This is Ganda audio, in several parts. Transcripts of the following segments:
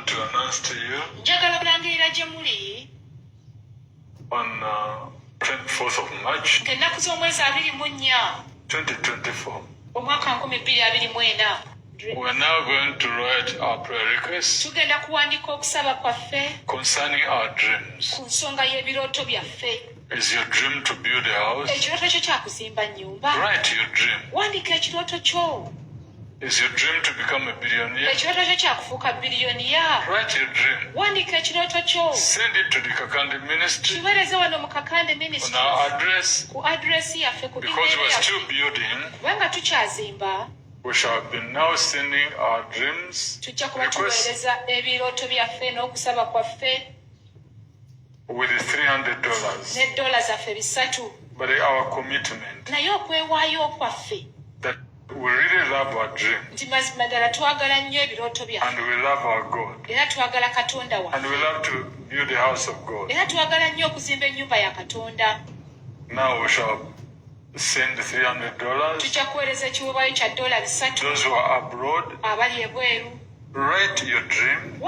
to announce to you on 24th of March 2024. We're now going to write our prayer requests concerning our dreams. Is your dream to build a house? Write your dream. Is your dream to become a billionaire? Write your dream. Send it to the Kakande Ministry on our address, because we're still building. We shall be now sending our dreams requests with $300. But our commitment that we really love our dream, and we love our God, and we love to build the house of God. Now we shall send $300. Those who are abroad, write your dream,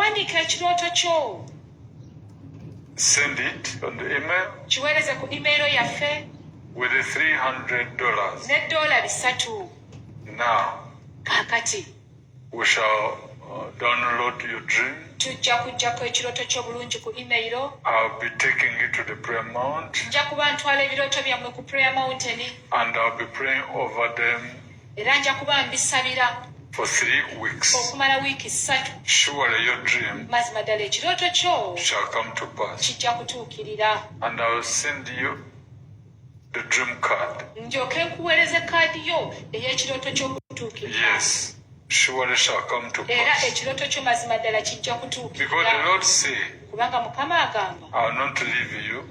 send it on the email with the $300. Now we shall download your dream. I'll be taking it to the prayer mount, and I'll be praying over them for 3 weeks. Surely your dream shall come to pass, and I'll send you the dream card. Yes, surely shall come to pass. Because the Lord say, I will not leave you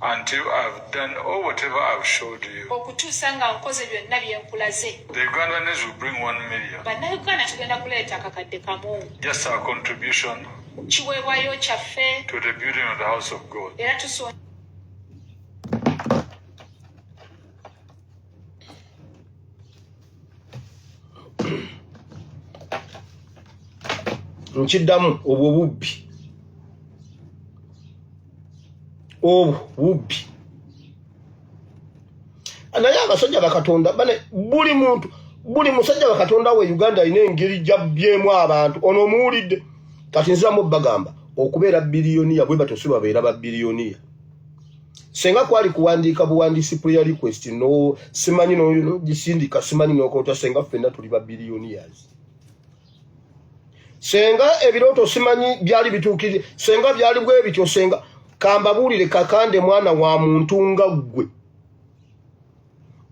until I've done all whatever I've showed you. The Ugandans will bring 1 million. Just our contribution to the building of the house of God. Nchiddamu obubbi naye abasajja bakatonda bane buli musajja bakatonda we Uganda ine engeri jabyemu abantu ono omuwulidde kati nziramu bagamba okubeera biliyoniya bwe batosuba beera ba biliyoniya senga kwali kuwandiika buwandiisi prayer request no simanyi no gisindika simanyi n'okota senga ffenna tuli ba biliyoniyazi. Senga ebiroto simanyi byali bituukirire senga byali bwe bityo senga kambabuulire Kakande mwana wa muntu nga ggwe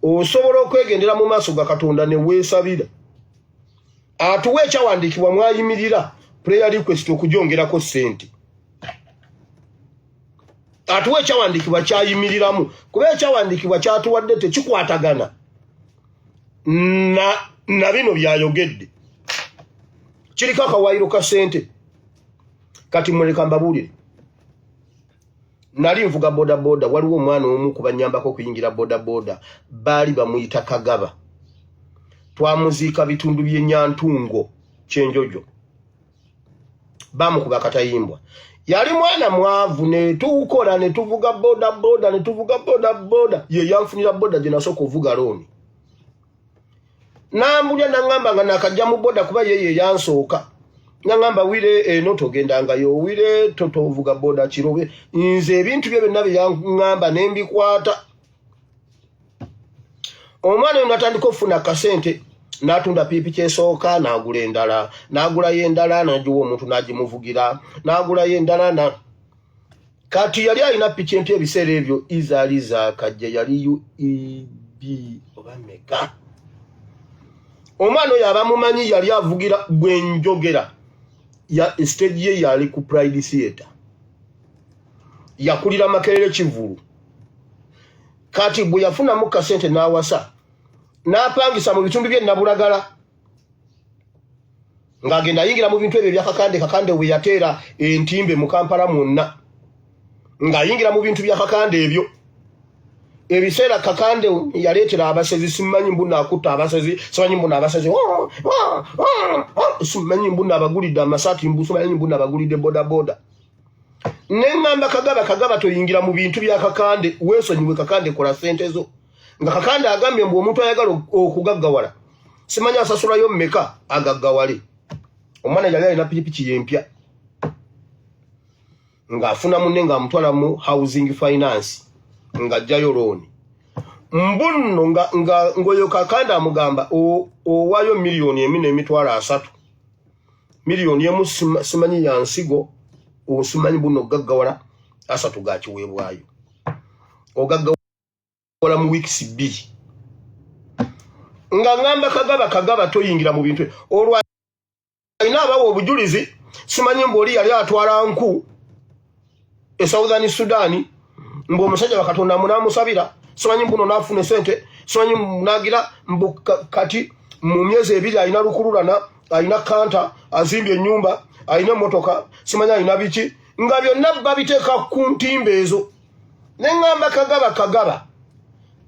osobola okwegendera mu maaso ga Katonda ne weesabira atuwe ekyawandiikibwa mwayimirira prayer request okujongerako ssente atuwe ekyawandiikibwa kyayimiriramu kuba ekyawandiikibwa kyatuwadde tekikwatagana na bino byayogedde kiriko akawaayiro ka ssente. Kati muleka mbabuulire nali nvuga boda waliwo omwana omu kubanyambako okuyingira boda baali bamuyita Kagaba twamuziika bitundu by'Enyantungo Kyenjojo bamukuba katayimbwa yali mwana mwavu netukola netuvuga boda ye yanfunira boda gye nasooka ovuga looni nambulya nangamba nga nakajja mu boda kuba yeye yansooka nangamba wire eno togendangayo wire tovuga boda kirobe nze ebintu bye byonna bye yangamba ne mbikwata. Omwana oyo natandika okufuna kasente n'atunda piipi kyesooka n'agulayo endala n'agiwa omuntu n'agimuvugira n'agulayo endala kati yali alina piki empya ebiseera ebyo izaali zaakajja yali UEB oba meka. Omwana oyo abamumanyi yali avugira Bwenjogera ya stage ye yali ku Pride Theatre yakulira Makerere Kivulu. Kati bwe yafunamu kasente n'awasa n'apangisa mu bitundu bye Nabulagala ng'agenda yingira mu bintu ebyo bya Kakande we yateera entimbe mu Kampala mwonna ng'ayingira mu bintu bya Kakande ebyo ebiseera kakande yaleetera abasezi simanyi mbuna akutta abasezi simanyi mbuna abasezi simanyi mbuna abagulidde amasaati mbu simanyi mbuna abagulidde bodaboda nengamba kagaba toyingira mu bintu bya kakande weesonyiwe kakande kola sente zo nga kakande agambye mbu omuntu ayagala okugaggawala simanyi asasulayo mmeka agaggawale omwana yali alina pikipiki yempya ng'afuna munne ng'amutwala mu housing finance ng'ajjayo looni mbunno ng'oyo kakande amugamba owaayo miliyoni 4.3 miliyoni emu simanyi ya nsigo osimanyi buno ogaggawala 3 gakiweebwayo ogaggawala mu wiikisi 2 nga ngamba kagaba toyingira mu bintu olwa ina abawo obujulizi simanyi mboli yali atwala nku Southern Sudan mbo omusajja bakatonda munamusabira simanyi mbuno nafune sente simanyi munagira mbu kati mu myezi 2 alina lukululana alina kanta azimbye ennyumba alina motoka simanyi alina biki nga byonna babiteeka ku ntimbe ezo nengamba kagaba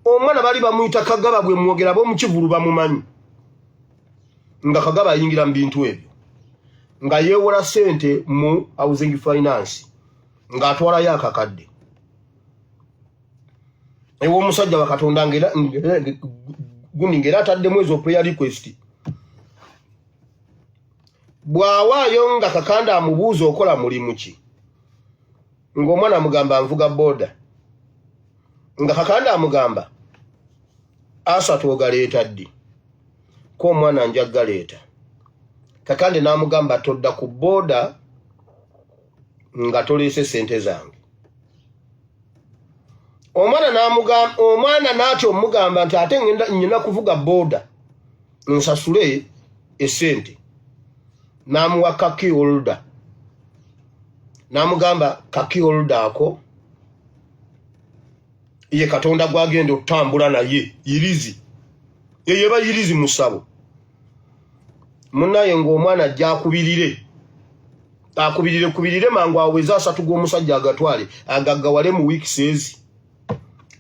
omwana bali bamuyita kagaba bwe mwogera b'omukivulu bamumanyi nga kagaba ayingira mu bintu ebyo nga yeewola sente mu housing finance nga atwalayo akakadde ewo omusajja bakatonda ngera ataddemu ezo prayer request bwawaayo nga kakande amubuuza okola mulimu ki ng'omwana amugamba nvuga boda nga kakande amugamba asatu ogaleeta ddi ko omwana nja galeeta kakande n'amugamba todda ku boda nga toleese sente zange omwana n'atyo omugamba nti ate nnyina kuvuga boda nsasule esente n'amuwa kaki holder n'amugamba kaki holder ako ye katonda gwagenda okutambula naye yirizi yeyeba yirizi musabo munaye ng'omwana ajja akubirire mangu aweza 3 g'omusajja agatwale agaggawale mu weeks ezi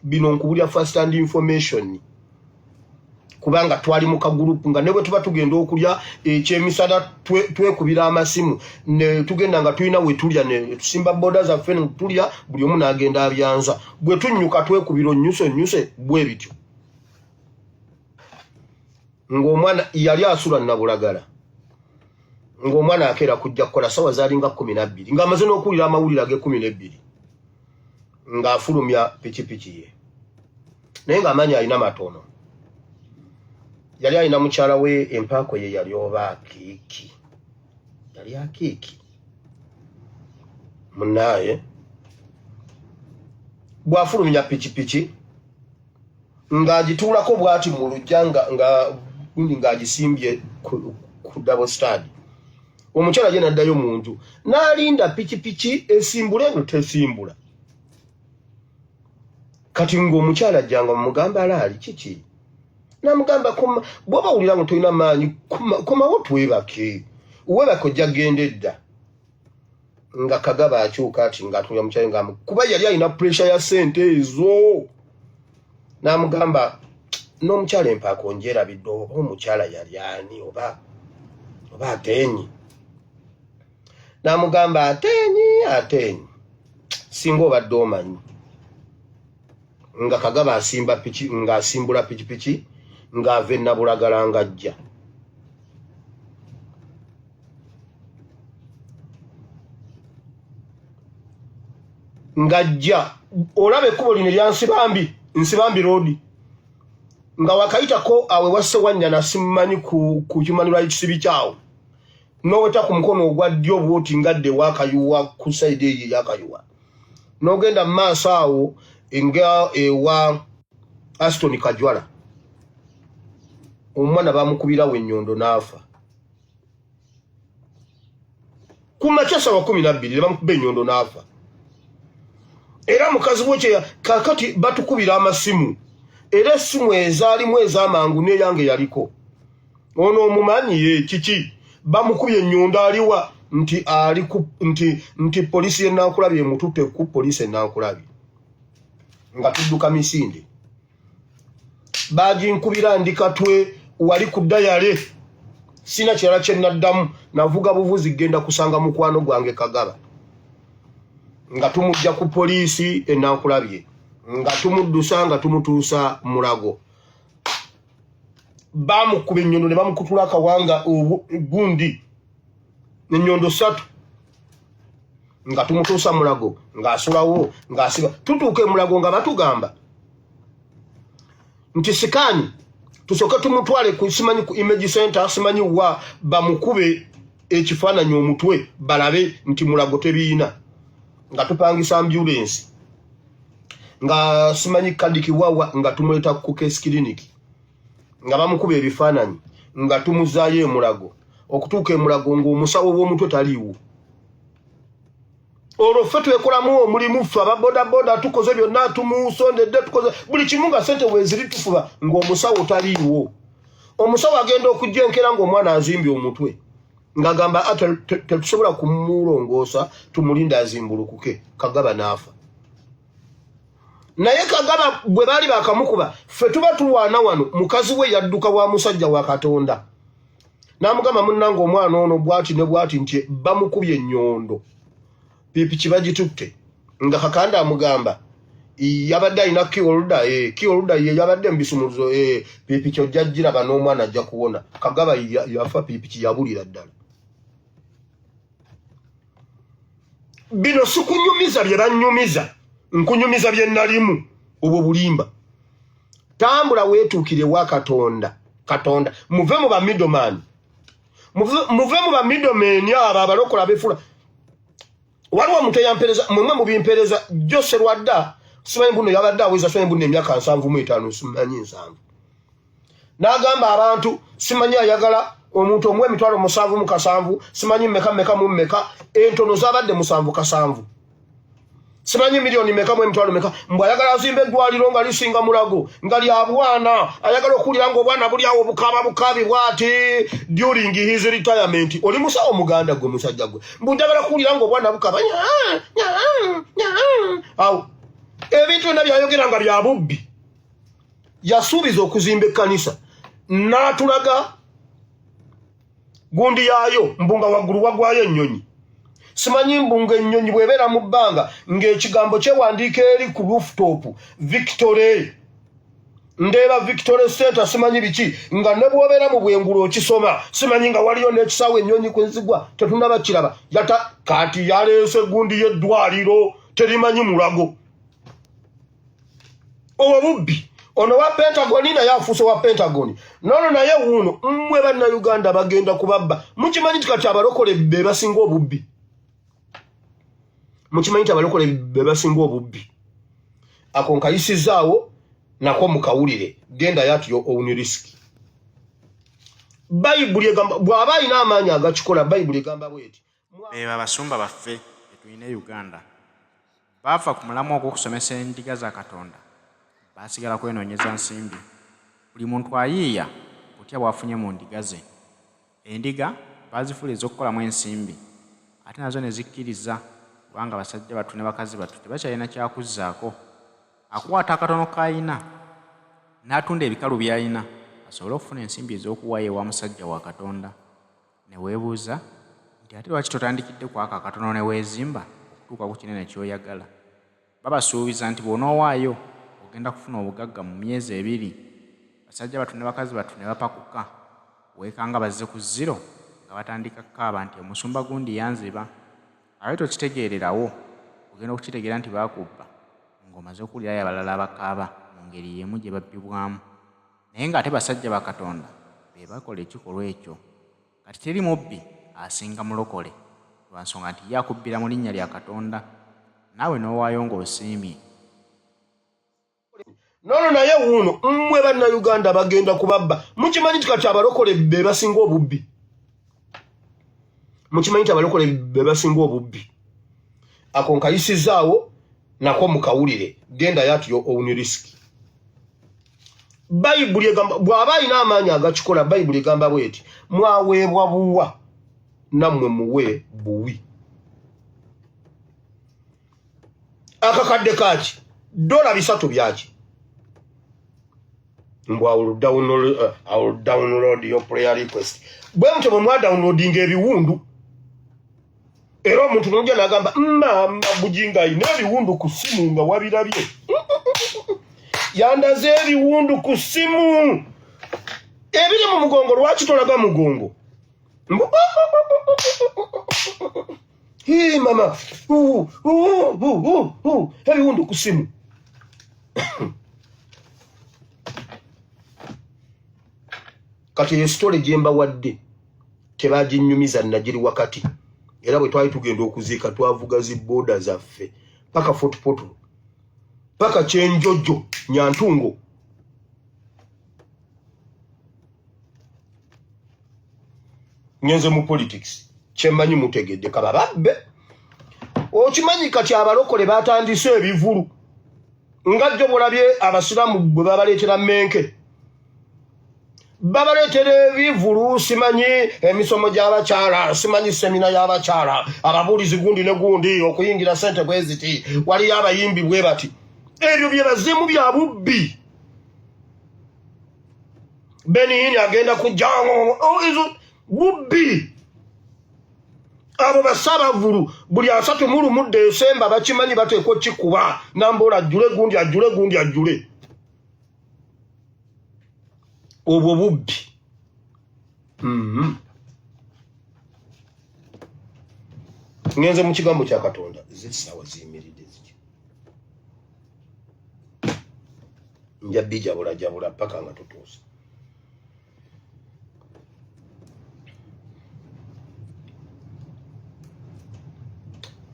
bino nkubulya first hand information kubanga twali mu kagurupu nga nebwe tuba tugenda okulya ekyemisada twekubira amasimu ne tugenda nga tulina we tulya ne tusimba boda zaffe ne tulya buli omu n'agenda abyanza bwe tunnyuka twekubira onnyuse bwe bityo ng'omwana yali asula nabulagala ng'omwana akeera kujja kukola sawa zaali nga 12 ng'amaze n'okuwulira amawulire age 12 ng'afulumya pikipiki ye naye ng'amaanyi alina matono yali alina mukyala we empaako ye yali oba akiiki yali akiiki munaaye bw'afulumya pikipiki ng'agituulako bw'ati mu lujja ng'agisimbye ku double stadi omukyala ye n'addayo mu nju n'alinda pikipiki esimbule ngo tesimbula kati ng'omukyala ajjanga mugamba alaali kiki namugamba bw'oba wulira ngo tolina maanyi komawo twebake ojja genda edda nga kagaba akyuka ati ng'atunula mukyala nga kuba yali alina pressure ya sente ezo n'amugamba n'omukyala empaako njerabidde oba omukyala yali ani oba atenyi n'amugamba atenyi singa obadde omanyi nga kagaba ng'asimbula pikipiki ng'ava ennabulagala ng'ajja ng'ajja olaba ekkubo lino erya nsibambi road nga wakayitako awe wasse wannyana simumanyi ku human rights bikyawo n'oweta ku mukono ogwa ddyo bwoti ngadde wakayuwa ku sayidi eyo eyakayuwa n'ogenda mu maaso awo nga ewa Aston Kajwala omwana bamukubirawo ennyondo n'afa ku makya sawa 12 bamukuba ennyondo n'afa era mukazi we kakati batukubira amasimu era essimu ezaalimu ez'amangu n'eyange yaliko ono omumanyi ye kiki bamukubye ennyondo aliwa nti polisi y'enankulabye emututte ku polisi enankulabye nga tudduka misinde baginkubira ndikatwe wali kudayale sina kirala kye naddamu navuga buvuzi genda kusanga mukwano gwange Kagaba nga tumujja ku poliisi enankulabye nga tumuddusa nga tumutuusa Mulago bamukuba ennyondo ne bamukutula akawanga gundi n'ennyondo 3 nga tumutuusa Mulago ng'asulawo ng'asiba tutuuke Mulago nga batugamba nti sikani tusoka tumutwale ku simanyi ku image center simanyi wa bamukube ekifaananyi omutwe balabe nti Mulago tebiina nga tupangisa ambulance nga simanyi kadiki wawa nga tumuleta ku case clinic nga bamukube ebifaananyi nga tumuzaayo Mulago okutuuka Mulago ng'omusawo w'omutwe taliiwo olwo ffe twekolamu omulimu ffe ababodaboda tukoze byonna tumusondedde tukoze buli kimu nga ssente weeziri tufuba ng'omusawo taliiwo omusawo agenda okujja enkera ng'omwana azimbye omutwe ng'agamba tetusobola kumulongoosa tumulinda azimbulukuke Kagaba n'afa naye Kagaba bwe baali bakamukuba ffe tuba tulwana wano mukazi we yadduka wa musajja wa Katonda n'amugamba munnange omwana ono bwati ne bwati nti bamukubye ennyondo pipi kibagitutte nga Kakanda amugamba yabadde alina kioluda ye yabadde mbisumuzo pipi kyojjajjiraba n'omwana ajja kuwona Kagaba yafa pipi kiyabulira ddala bino sikunyumiza bye banyumiza nkunyumiza bye nalimu obwo bulimba tambula weetuukire wa Katonda muve mu ba middleman muve mu ba middleman abo abalokola befula waliwo omuntu eyampereza mwemwe mu bimpereza Jose Lwadda simanyi buno yabadde aweza simanyi buno emyaka 75 simanyi 7 n'agamba abantu simanyi ayagala omuntu omwe emitwalo 7 mu kasanvu simanyi mmeka mu mmeka entono zabadde 7 kasanvu simanyi milioni mmeka mu emitwalo mmeka mbwe ayagala azimbe eddwaliro nga lisinga Mulago nga lya bwana ayagala okuwulira ng'obwana buli awo bukabi bwati during his retirement oli musawo muganda gwe musajja gwe mbunjagala kuwulira ng'obwana bukaba awo ebintu byonna byayogera nga bya bubbi yasuubiza okuzimba ekkanisa n'atulaga gundi yaayo mbunga waggulu wagwayo ennyonyi simanyi mbunga ennyonyi bw'ebeera mu bbanga ng'ekigambo kyewandiika eri ku rooftop Victory ndeeba Victory Center simanyi biki nga ne bw'obeera mu bwengulu okisoma simanyi nga waliyo n'ekisaawe ennyonyi kwezigwa tetunaba kiraba yata kati yaleese gundi y'eddwaliro terimanyi Mulago obubbi ono wa Pentagoni naye afuuse wa Pentagoni nono naye wuuno mmwe bannayuganda bagenda kubabba mukimanyi ti kati abalokole be basinga obubbi mukimanyi ti abalokole be basinga obubbi ako nkayisizaawo nako mukawulire genda yatyo owuni risiki bayibuli egamba bw'aba alina amaanyi agakikola bayibuli egamba bweti beba abasumba baffe betulina Uganda baava ku mulamu ogw'okusomesa endiga za Katonda basigala kwenoonyeza nsimbi buli muntu ayiiya butya bwafunye mu ndiga ze endiga bazifuliza okukolamu ensimbi ate nazo ne zikkiriza kubanga basajja battu ne bakazi battu tebakyalina kyakuzzaako akwata akatono k'ayina n'atunda ebikalu by'ayina asobole okufuna ensimbi ez'okuwaayo ewa musajja wa Katonda ne weebuuza nti ate lwaki totandikidde ku ako akatono ne weezimba okutuuka ku kinene ky'oyagala babasuubiza nti bw'onoowaayo ogenda kufuna obugagga mu myezi 2 basajja battu ne bakazi battu ne bapakuka weekanga bazze ku 0 nga batandika kkaaba nti omusumba gundi yanziba ate tokitegeererawo ogenda okukitegeera nti baakubba ng'omaze okuwulirayo abalala abakaaba mu ngeri y'emu gye babbibwamu naye ng'ate basajja ba Katonda be bakola ekikolwa ekyo kati teri mubbi asinga mulokole lwa nsonga nti ye akubbira mu linnya lya Katonda naawe n'owaayo ng'osiimye nono naye wuuno mmwe bannayuganda bagenda kubabba mukimanyi ti kati abalokole be basinga obubbi mukimanyi ti abalokole be basinga obubbi ako nkayisizaawo nako mukawulire genda yatyo owuni risiki bayibuli egamba bw'aba alina amaanyi agakikola bayibuli egamba bweti mwaweebwa buwa nammwe muwe buwi akakadde kaki $300 byaki Mbu I will download your prayer request. Bwe mtu mwa downloading ebiwundu. Era omuntu n'ojja n'agamba mama bujinga ine ebiwundu ku simu nga wabirabye. Yandaze ebiwundu ku simu. Ebiri mu mugongo lwaki tolaga mugongo? Hii mama. Ebiwundu ku simu. Kati ye jemba wadde tebaginyumiza najiri wakati era bwe twali tugenda okuziika twavuga ziboda zaffe paka fotopoto paka chenjojo nyantungo nyenze mu politics chemanyi mutegedde kabababbe okimanyi kati abalokole batandise ebivulu ngajjo bolabye abasiramu bwe babaleetera menke babaleetera ebivulu simanyi emisomo gy'abakyala simanyi semina y'abakyala ababuulizi gundi ne gundi okuyingira sente bweziti waliyo abayimbi bwe bati ebyo bye bazimu bya bubbi Benini agenda kujango izo bubbi abo basabavulu buli asatu mulu mu Desemba bakimanyi bateeko kikuba nambola ajule gundi ajule obwo bubbi ngenze mu kigambo kya Katonda zisawa ziyimiridde ziki njabija jabula paka nga tutuusa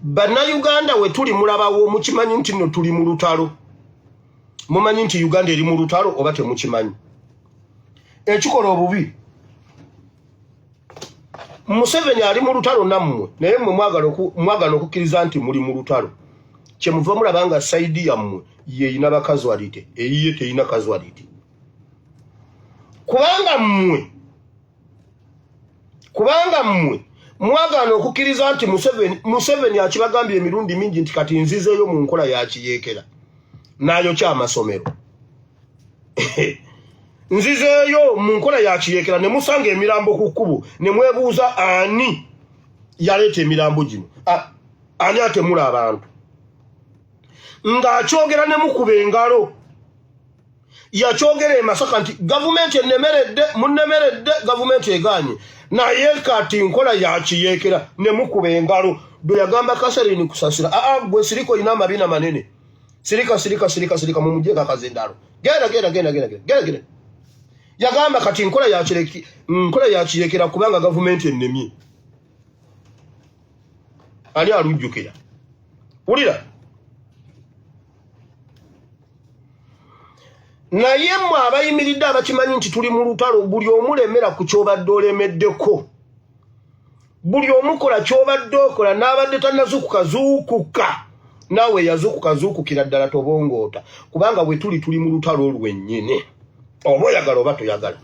Bannayuganda we tuli mulabawo mukimanyi nti no tuli mu lutalo mumanyi nti Uganda eri mu lutalo oba temukimanyi ekikola obubi Museveni ali mu lutalo nammwe naye mmwe mwagala okukkiriza nti muli mu lutalo kyemuva mulabanga saidi yammwe yeyina bakazwalite eyiye teyina kazwalite kubanga mmwe mwagala okukkiriza nti Museveni akibagambye emirundi mingi nti kati nzizeeyo mu nkola ya kiyeekera nayo kyamasomero nzizeeyo mu nkola ya kiyeekera ne musanga emirambo ku kkubo ne mwebuuza ani yaleeta emirambo gino ani atemula abantu ng'akyogera ne mukuba engalo yakyogera e Masaka nti gavumenti munnemeredde gavumenti egaanye naye kati nkola ya kiyeekera ne mukuba engalo bwe yagamba Kaserini kusasira gwe siriko ina amabina manene sirika mumujjeko akazindalo genda yagamba kati nkola ya kiyeekera kubanga gavumenti ennemye ani alujjukira wulira naye mmwe abayimiridde abakimanyi nti tuli mu lutalo buli omulemera ku kyobadde olemeddeko buli omukola kyobadde okola n'abadde tannazuukuka naawe yazuukukira ddala tobongoota kubanga bwe tuli mu lutalo olwennyini oba oyagala oba toyagala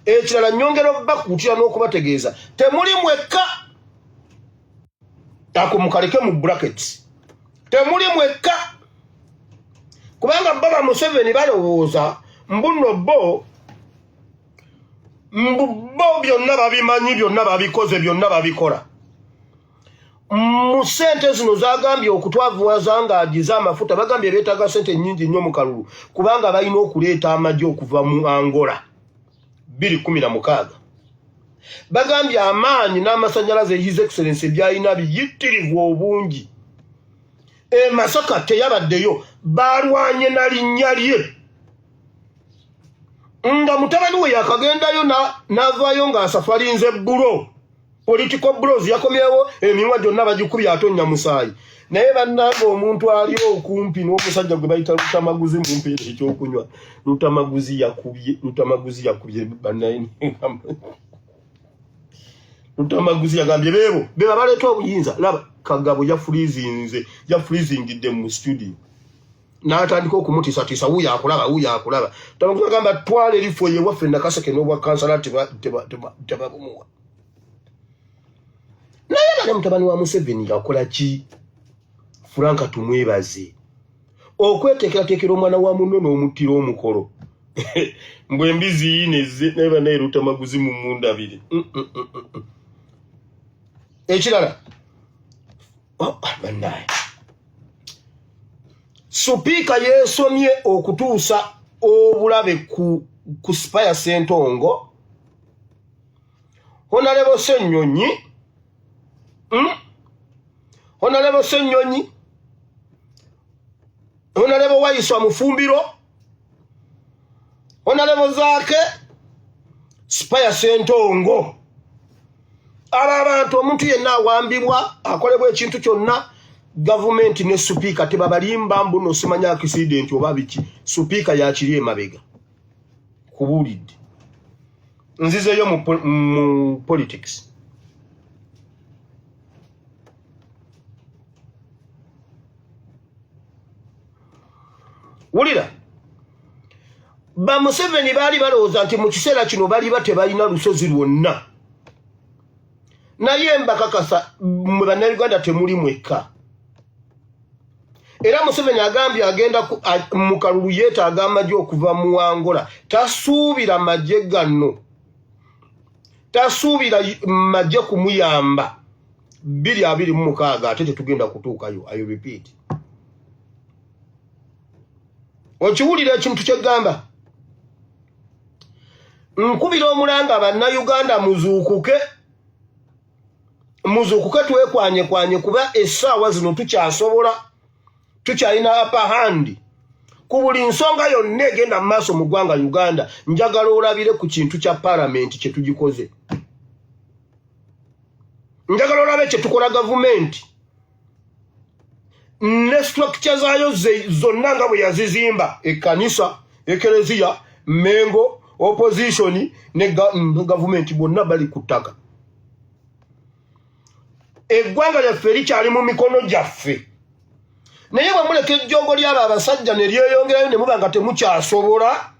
ekirala nnyongera okubakuutira n'okubategeeza temuli mwekka ako mukaleke mu brackets temuli mwekka kubanga baba Museveni balowooza mbuno bo byonna babimanyi byonna babikoze byonna babikola mu sente zino zagambye okutwavuwaza nga agize amafuta bagambye beetaaga sente nnyingi nnyo mu kalulu kubanga balina okuleeta amagye okuva mu Angola 2016 bagambye amaanyi n'amasannyalaze His Excellency byalina biyitirivu obungi Masaka teyabaddeyo balwanye na linnya lye nga mutabani we yakagendayo n'avaayo ng'asafalinze bulo political bros yakomyewo emiwa gyonna bagikubye atonnya musaayi naye bannanga omuntu ali okumpi n'omusajja gwe bayita Lutamaguzi mumpeere ekyokunywa Lutamaguzi yakubye bannayini Lutamaguzi yagambye beba baleeta obuyinza laba Kagabo yafreezingidde mu studio n'atandika okumutiisatiisa wuuyo akulaba Lutamaguzi agamba twala erifo ye waffe Nakaseke n'obwa kansala tebabumuwa naye bale mutabani wa Museveni yakola ki Franka tumwebaze okweteekerateekera omwana wa munno n'omuttira omukolo mbwe mbizi ineze neba nairuta maguzi mu munda abiri ekirala banaye Speeker yesomye okutuusa obulabe ku Spire Ssentongo Honorable Ssenyonyi Honorable Ssenyonyi Honorable Waiswa Mufumbiro Honorable Zake Spire Ssentongo abantu omuntu yenna awambibwa akolebwa ekintu kyonna government ne Speaker tebabalimba mbuno simanya accident oba biki Speaker yakiri emabega kubulidde nzizeyo mu politics wulira ba Museveni bali balowooza nti mu kiseera kino bali tebalina lusozi lwonna naye mbakakasa mu bannayuganda temuli mwekka era Museveni agambye agenda mu kalulu yeetaaga amagye okuva mu Angola tasuubira magye gano tasuubira magye kumuyamba 2026 ate tetugenda kutuukayo I repeat okiwulira ekintu kyegamba nkubira omulanga bannayuganda muzuukuke twekwanye kuba essaawa zino tukyalina upper hand ku buli nsonga yonna egenda mu maaso mu ggwanga Uganda njagala olabire ku kintu kya parliament kye tugikoze njagala olabe kye tukola gavumenti ne structure zaayo zonna nga bwe yazizimba ekkanisa ekereziya mengo opposition ne gavumenti bonna bali ku ttaka eggwanga lyaffe likyali mu mikono gyaffe naye bwe muleka ejjongo ly'abo abasajja ne lyeyongerayo ne muba nga temukyasobola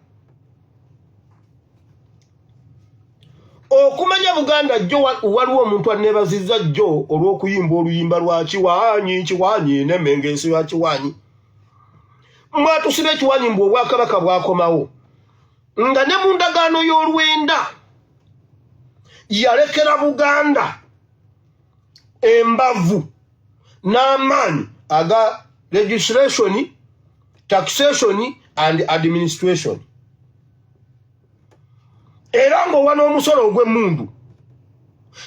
okumanya Buganda jjo waliwo omuntu aneebazizza jjo olw'okuyimba oluyimba lwa kiwaanyi n'emmengeesi ya kiwaanyi mwatusiba ekiwaanyi mbu obwakabaka bwakomawo nga ne mu ndagaano y'olwenda yalekera Buganda embavu n'amaanyi aga legislation, taxation and administration. Era ng'owa n'omusolo ogw'emmundu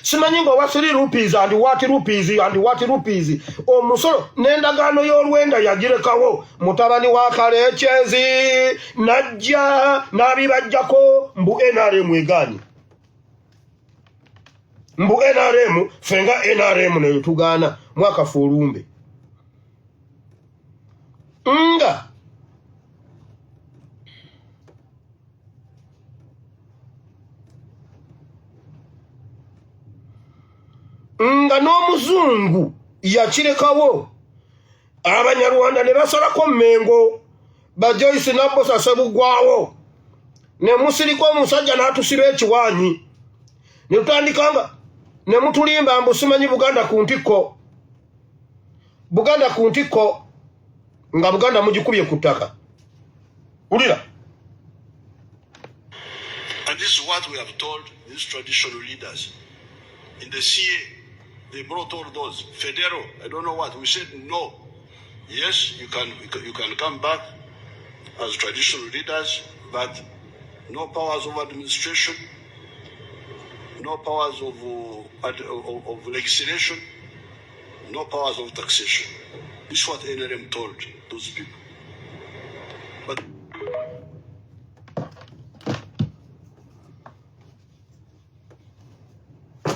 simanyi ng'owa 3 rupees and what rupees omusolo n'endagaano y'olwenda yagirekawo mutabani wa Kalekyezi najja n'abibajjako mbu NRM egaanyi mbu NRM fenga NRM neyo tugaana mwaka fulumbe nga n'omuzungu yakirekawo abanyarwanda ne basalako Mengo ba Joyce Nabosa Sebugwawo ne musiriko omusajja n'atusiba ekiwaanyi ne tutandikanga ne mutulimba mbu simanyi Buganda ku ntikko nga Buganda mugikubye ku ttaka ulira. And this is what we have told these traditional leaders in the CA. They brought all those federal, I don't know what. We said no. Yes, you can come back as traditional leaders, but no powers of administration, no powers of legislation, no powers of taxation. This is what NRM told those people. But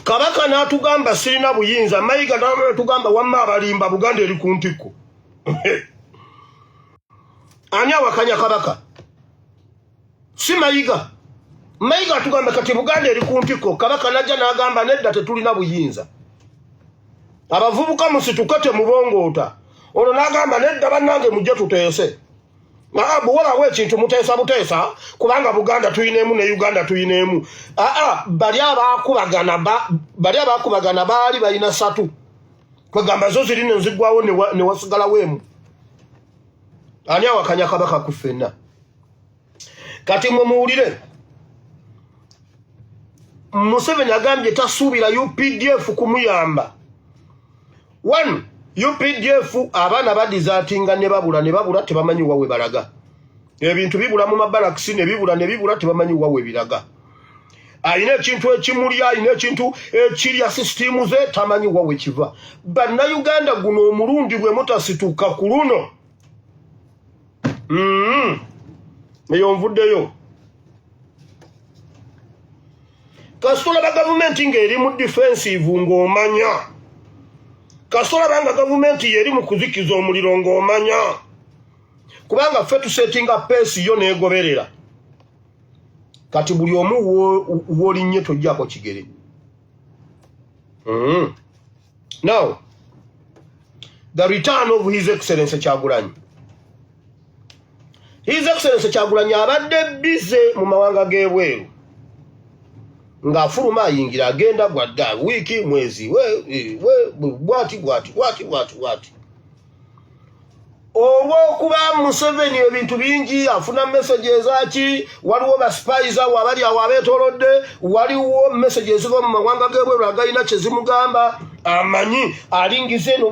Kabaka n'atugamba sirina buyinza, Mayiga n'atugamba wamma abalimba Buganda eri ku ntikko. Ani awakanya Kabaka? Si Mayiga. Mayiga atugamba kati Buganda eri ku ntikko, Kabaka n'ajja n'agamba nedda tetulina buyinza. Abavubuka musitukate mubongoota. Ono n'agamba nedda bannange mujje tuteese. Buwala w'ekintu muteesa buteesa kubanga Buganda tuyineemu ne Uganda tuyineemu. Bali abaakubagana baali balina 3. Kwegamba zo ziri ne nziggwawo ne wasigalawo emu. Ani awakanya Kabaka ku ffenna? kati mwe muwulire Museveni agambye tasuubira UPDF kumuyamba. 1 UPDF abaana badizatinga ne babula tebamanyi wawe balaga. Ebintu bibula mu mabalakisi ne bibula tebamanyi wawe biraga. Ayina ekintu ekimulya, ayina ekintu ekirya system ze tamanyi wawe kiva. Banna Uganda guno omulundi gwe mutasituka ku luno. Eyo nvuddeyo. Kasitola ba government ngeri mu defensive ng'omanya. Kasitola banga government yeri mu kuzikiza omuliro ng'omanya. Kubanga ffe tusetinga pace yo negoberera. Kati buli omu wolinnye tojjako kigere. Now, the return of His Excellency Kyagulanyi. His Excellency Kyagulanyi abadde bize mu mawanga g'ebweru. Ng'afuluma ayingira agenda gwadda wiki mwezi bwati. Olw'okuba Museveni ebintu bingi afuna messages aki waliwo ba spies awo abali awo abeetolodde waliwo messages ziva mu mawanga g'ebweru agayina kye zimugamba amanyi alingiza eno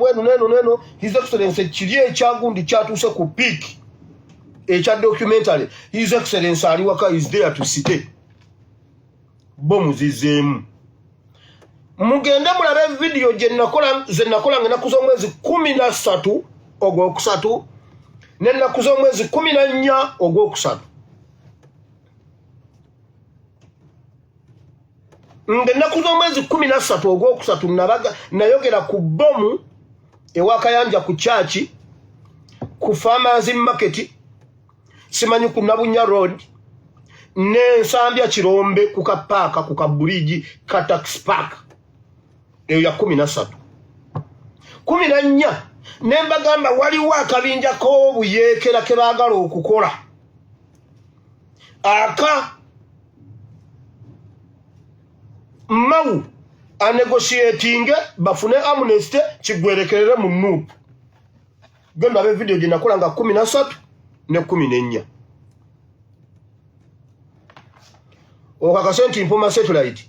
neno His Excellency kiri ekyagundi kyatuuse ku peak ekya documentary. His Excellency ali waka is there to sit. Bomu zizeemu. Mugende mulabe video je nakola ngenaku z'omwezi 13 ogwokusatu n'ennaku z'omwezi 14 ogwokusatu. Ng'ennaku z'omwezi 13 ogwokusatu nayogera ku bomu ewakayanja ku chachi ku Farmers Market simanyi ku Nabunya Road n'ensambya Kirombe ku kapaaka ku kabuliji ka taxi park eyo ya 13. 14 nembagamba waliwo akabinja k'obuyeekera ke baagala okukola aka Mau anegotiating bafune amnesty kigwerekerere mu nuupu. Genda abe video gye nakola nga 13 ne 14. Okakasenti Mpoma Satellite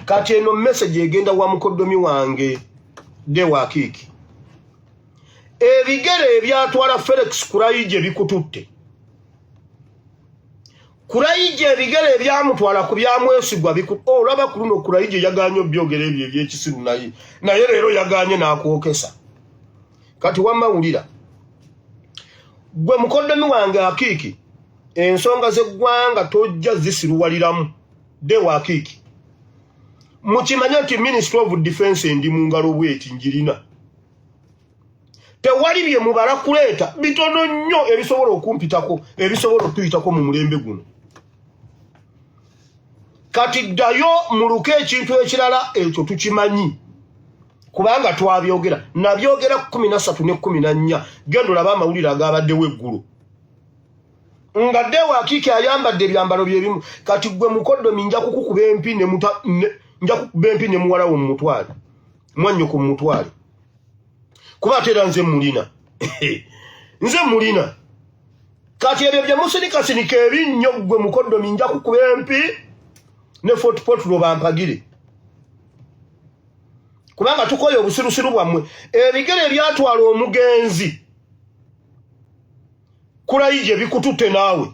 kati eno message egenda wa mukoddomi wange de wakiki. Ebigere ebyatwala Felix Kurayije bikututte. Kurayije ebigere ebyamutwala ku byamwesigwa olaba ku luno Kurayije yaganye byogere ebyo ebyekisiru naye leero yaganye n'akwokesa. Kati wamawulira gwe mukoddomi wange akiki ensonga z'eggwanga tojja zisiruwaliramu de wakiki. Mukimanya nti Ministry of Defense ndi mu ngalo bweti njirina. Tewali bye mubala kuleeta bitono nnyo ebisobola okumpitako ebisobola okuyitako mu mulembe guno. Kati ddayo muluke ekintu ekirala ekyo tukimanyi kubanga twabyogera nabyogera 13 ne 14 gendo laba amawulire agabaddewo eggulu nga de wakiki ayambadde ebyambalo byebimu. Kati gwe mukoddomi nja kukukuba empi ne muwala wo mu mutwale mwannyoko mu mutwale kuba atera nze mulina nze mulina. Kati ebyo bye musinikasinika ebinnyo gwe mukoddomi nja kukuba empi ne Fort Portal bampagire kubanga tukoye obusirusiru bwammwe. Ebigere ebyatwala omugenzi Kurayije bikututte naawe.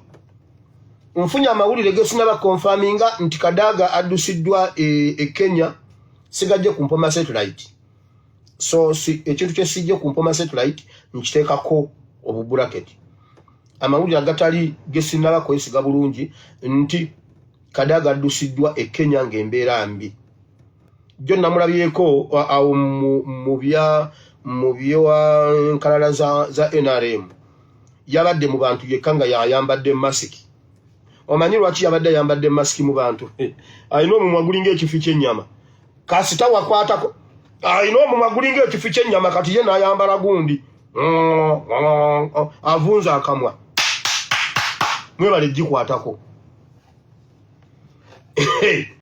Nfunye amawulire gesinaba confirminga nti Kadaga addusiddwa e Kenya sigajje ku Mpoma Satellite. So ekintu kye sijje ku Mpoma Satellite nkiteekako obubracket. Amawulire agatali gesinaba kwesiga bulungi nti Kadaga addusiddwa e Kenya ng'embeera mbi. Jjo namulabyeko awo mu bya nkalala za NRM. Yabadde mu bantu yekanga yayambadde masiki. Omanyi lwaki yabadde yambadde masiki mu bantu? Ayina omumwa gulinga ekifi ky'ennyama. Kasita wakwatako. Ayina omumwa gulinga ekifi ky'ennyama kati ye n'ayambala gundi. Avunza akamwa. Mwebale gikwatako.